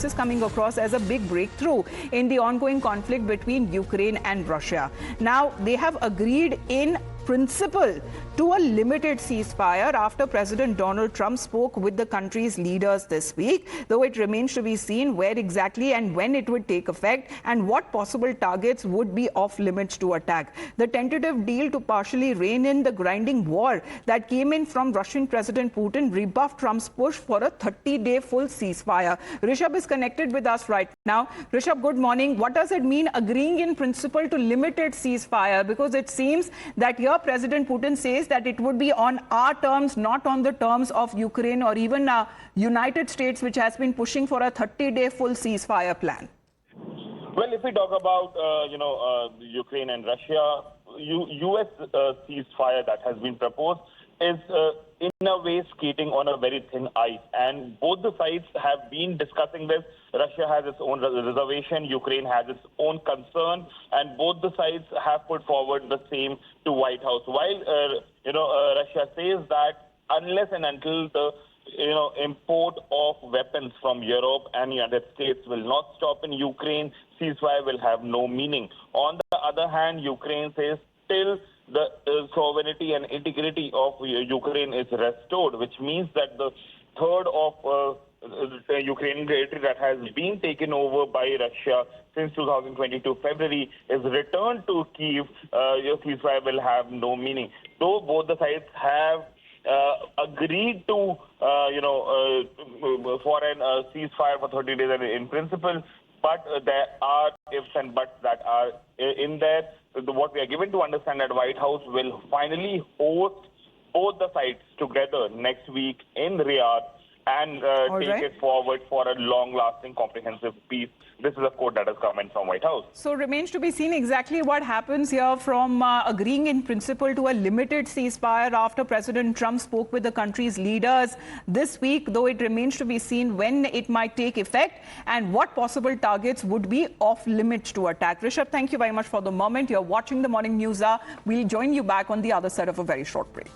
is coming across as a big breakthrough in the ongoing conflict between Ukraine and Russia. Now, they have agreed in principle to a limited ceasefire after President Donald Trump spoke with the country's leaders this week, though it remains to be seen where exactly and when it would take effect and what possible targets would be off limits to attack. The tentative deal to partially rein in the grinding war that came in from Russian President Putin rebuffed Trump's push for a 30-day full ceasefire. Rishabh is connected with us right now. Rishabh, good morning. What does it mean agreeing in principle to limited ceasefire? Because it seems that here President Putin says that it would be on our terms, not on the terms of Ukraine or even United States, which has been pushing for a 30-day full ceasefire plan. Well, if we talk about, Ukraine and Russia, U.S. ceasefire that has been proposed is in a way skating on a very thin ice. And both the sides have been discussing this. Russia has its own reservation, Ukraine has its own concern, and both the sides have put forward the same to White House. While, Russia says that unless and until the import of weapons from Europe and United States will not stop in Ukraine, ceasefire will have no meaning. On the other hand, Ukraine says till the sovereignty and integrity of Ukraine is restored, which means that the third of Ukrainian territory that has been taken over by Russia since 2022 February is returned to Kyiv, ceasefire will have no meaning. Though both the sides have agreed to, for a ceasefire for 30 days in principle, but there are ifs and buts that are in there. What we are given to understand that White House will finally host both the sides together next week in Riyadh and take it forward for a long-lasting, comprehensive peace. This is a quote that has come in from White House. So remains to be seen exactly what happens here from agreeing in principle to a limited ceasefire after President Trump spoke with the country's leaders this week, though it remains to be seen when it might take effect and what possible targets would be off limits to attack. Rishabh, thank you very much for the moment. You're watching the Morning News. We'll join you back on the other side of a very short break.